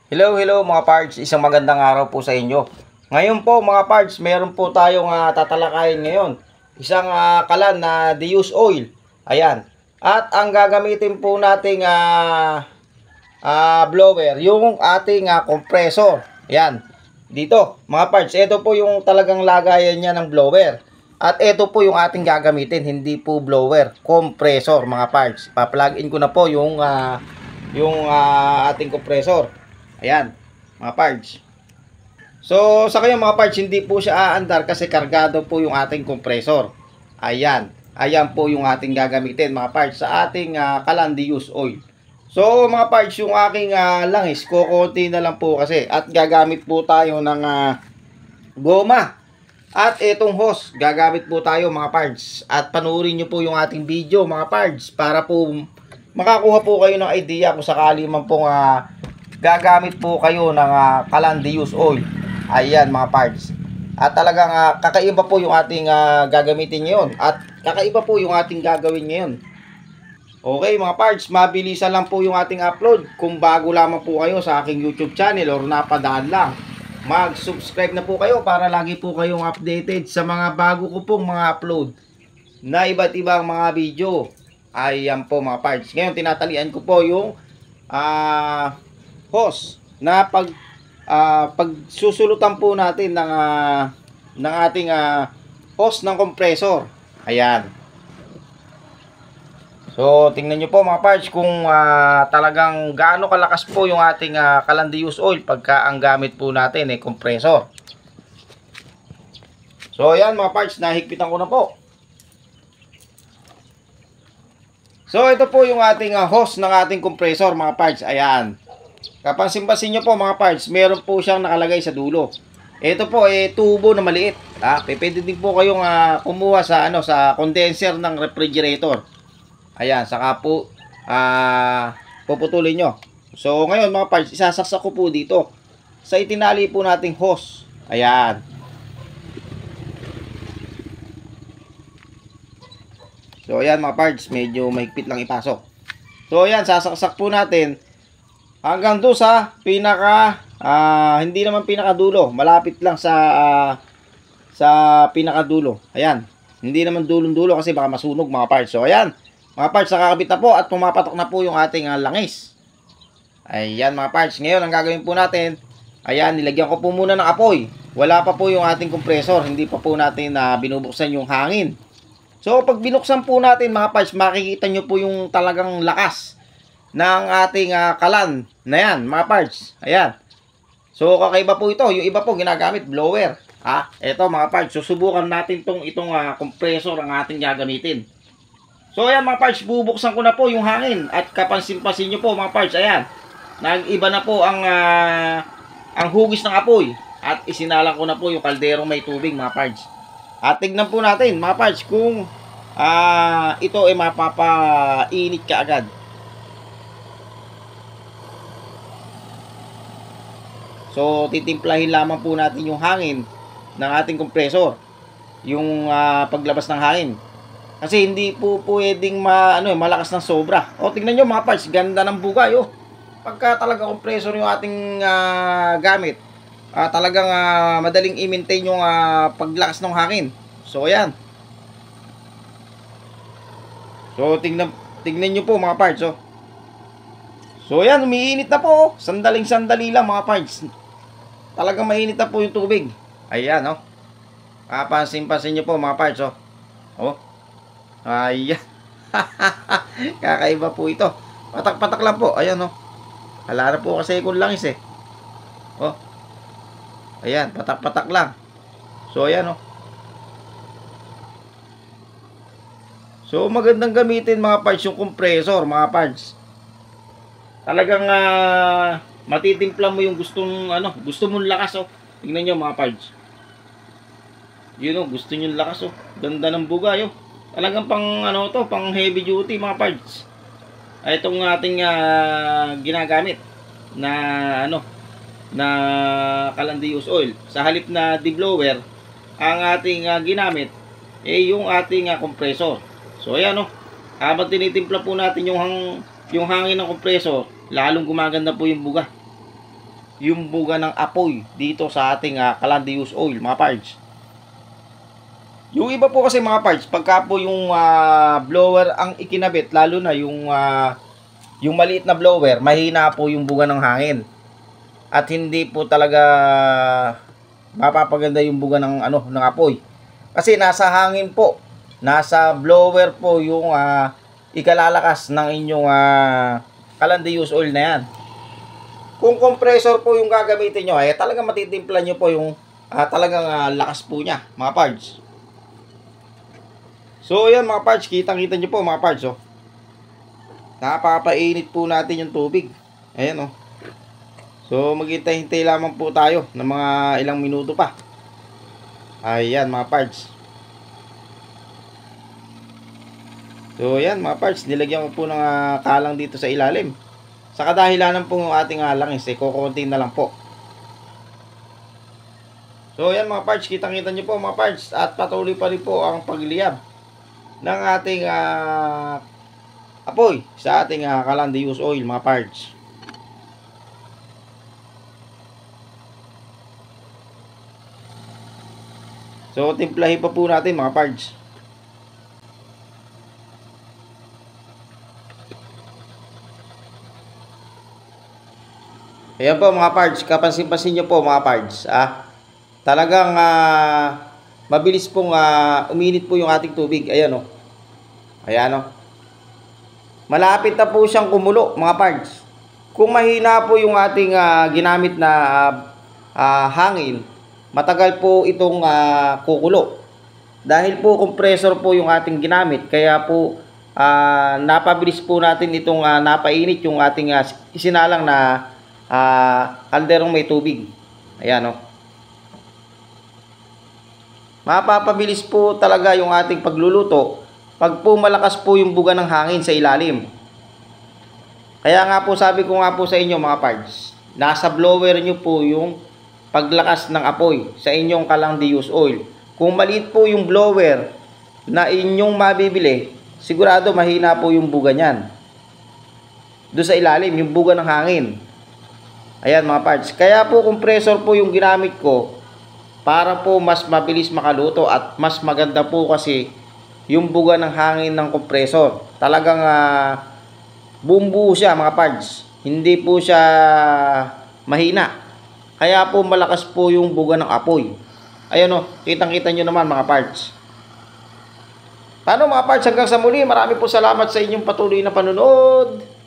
Hello mga parts, isang magandang araw po sa inyo. Ngayon po mga parts, meron po tayong tatalakayin ngayon. Isang kalan na deuse oil. Ayan. At ang gagamitin po nating blower, yung ating compressor. Ayan. Dito mga parts, ito po yung talagang lagayan niya ng blower. At ito po yung ating gagamitin, hindi po blower, compressor mga parts. Pa-plug in ko na po yung ating compressor. Ayan, mga parts. So, sa kanya mga parts, hindi po siya aandar kasi kargado po yung ating compressor. Ayan. Ayan po yung ating gagamitin mga parts sa ating kalan deuse oil. So, mga parts, yung aking langis, kukunti na lang po kasi. At gagamit po tayo ng goma. At itong hose, gagamit po tayo mga parts. At panuorin nyo po yung ating video mga parts para po makakuha po kayo ng idea kung sakali man pong gagamit po kayo ng kalan deuse oil. Ayan mga parts. At talagang kakaiba po yung ating gagamitin ngayon. At kakaiba po yung ating gagawin ngayon. Okay mga parts, mabilisan lang po yung ating upload. Kung bago lamang po kayo sa aking YouTube channel or napadaan lang, mag-subscribe na po kayo para lagi po kayong updated sa mga bago ko pong mga upload na iba't ibang mga video. Ayan po mga parts. Ngayon tinatalian ko po yung hose na pagsusulutan po natin ng ating hose ng compressor. Ayan. So, tingnan nyo po mga parts kung talagang gaano kalakas po yung ating kalan deuse oil pagka ang gamit po natin compressor. So, ayan mga parts, nahigpitan ko na po. So, ito po yung ating hose ng ating compressor mga parts. Ayan. Kapansin-pansin nyo po mga parts, meron po siyang nakalagay sa dulo. Ito po tubo na maliit. Pwede din po kayong kumuha sa sa condenser ng refrigerator. Ayan, saka po puputulin nyo. So ngayon mga parts, isasaksak ko po dito sa itinali po nating hose. Ayan. So ayan mga parts, medyo mahigpit lang ipasok. So ayan, sasaksak po natin hanggang doon sa pinaka hindi naman pinakadulo, malapit lang sa pinakadulo. Ayan. Hindi naman dulong-dulo kasi baka masunog mga parts. So ayan, mga parts, nakakabit na po at pumapatok na po yung ating langis. Ayan mga parts, ngayon ang gagawin po natin, ayan, nilagyan ko po muna ng apoy. Wala pa po yung ating compressor, hindi pa po natin binubuksan yung hangin. So pag binuksan po natin mga parts, makikita nyo po yung talagang lakas ng ating kalan na yan mga parts. Ayan. So kakaiba po ito. Yung iba po ginagamit blower. Ito mga parts, susubukan natin itong compressor ang ating gagamitin. So ayan mga parts, bubuksan ko na po yung hangin. At kapansin-pansin nyo po mga parts, ayan, nag-iba na po ang hugis ng apoy. At isinalang ko na po yung kalderong may tubig mga parts. At tignan po natin mga parts kung ito ay mapapainit ka agad. So, titimplahin lamang po natin yung hangin ng ating compressor. Yung paglabas ng hangin. Kasi hindi po pwedeng malakas ng sobra. O, tingnan nyo mga parts, ganda ng bugay. Pagka talaga compressor yung ating gamit, talagang madaling i-maintain yung paglakas ng hangin. So, ayan. So, tingnan nyo po mga parts. So, ayan, umiinit na po. Sandaling-sandali lang mga parts. Talagang mainit na po yung tubig. Ayan, Pansin-pansin nyo po mga parts, Ayan. Kakaiba po ito. Patak-patak lang po. Ayan, Hala na po kasi kung langis Ayan, patak-patak lang. So, ayan, So, magandang gamitin mga parts yung compressor, mga parts. Talagang matitimpla mo yung gusto mong lakas Tingnan niyo mga parts. Yun gusto niyo lakas Ganda ng bugay Talagang pang pang heavy duty mga parts. Itong ating ginagamit na na kalan deuse oil. Sa halip na deblower, ang ating ginamit yung ating compressor. So ayan habang tinitimpla po natin yung hangin ng compressor, lalong gumaganda po yung buga. yung buga ng apoy dito sa ating Calandius oil, mga parts. Yung iba po kasi mga parts, pagka po yung blower ang ikinabit, lalo na yung maliit na blower, mahina po yung buga ng hangin. At hindi po talaga mapapaganda yung buga ng ng apoy. Kasi nasa hangin po, nasa blower po yung ikalalakas ng inyong Calandius oil na yan. Kung compressor po yung gagamitin nyo, ay talagang matitimpla nyo po yung talagang lakas po niya, mga parts. So, yan mga parts, kitang-kita nyo po mga parts, oh. Napapainit po natin yung tubig. Ayan, oh. So, maghintay-hintay lamang po tayo ng mga ilang minuto pa. Ayan, mga parts. So, yan mga parts, nilagyan ko po ng kalang dito sa ilalim. Sa kadahilanan po ng ating langis, kukunti na lang po. So, yan mga parts, kitang-kita nyo po mga parts. At patuloy pa rin po ang pagliyab ng ating apoy sa ating Calandius oil, mga parts. So, timplahin pa po natin mga parts. Ayan po mga parts, kapansin-pansin nyo po mga parts. Talagang mabilis pong uminit po yung ating tubig. Ayan, oh. Ayan, oh. Malapit na po siyang kumulo mga parts. Kung mahina po yung ating ginamit na hangin, matagal po itong kukulo. Dahil po compressor po yung ating ginamit, kaya po napabilis po natin itong napainit yung ating isinalang na kalderong may tubig. Ayan, oh. Mapapabilis po talaga yung ating pagluluto pag po malakas po yung buga ng hangin sa ilalim. Kaya nga po sabi ko nga po sa inyo mga parts, nasa blower nyo po yung paglakas ng apoy sa inyong Calandius oil. Kung maliit po yung blower na inyong mabibili, sigurado mahina po yung buga niyan. Doon sa ilalim, yung buga ng hangin. Ayan mga parts. Kaya po compressor po yung ginamit ko para po mas mabilis makaluto at mas maganda po kasi yung buga ng hangin ng compressor. Talagang bumbu siya mga parts. Hindi po siya mahina. Kaya po malakas po yung buga ng apoy. Ayan, o, kitang-kita nyo naman mga parts. Paano mga parts, hanggang sa muli. Marami po salamat sa inyong patuloy na panonood.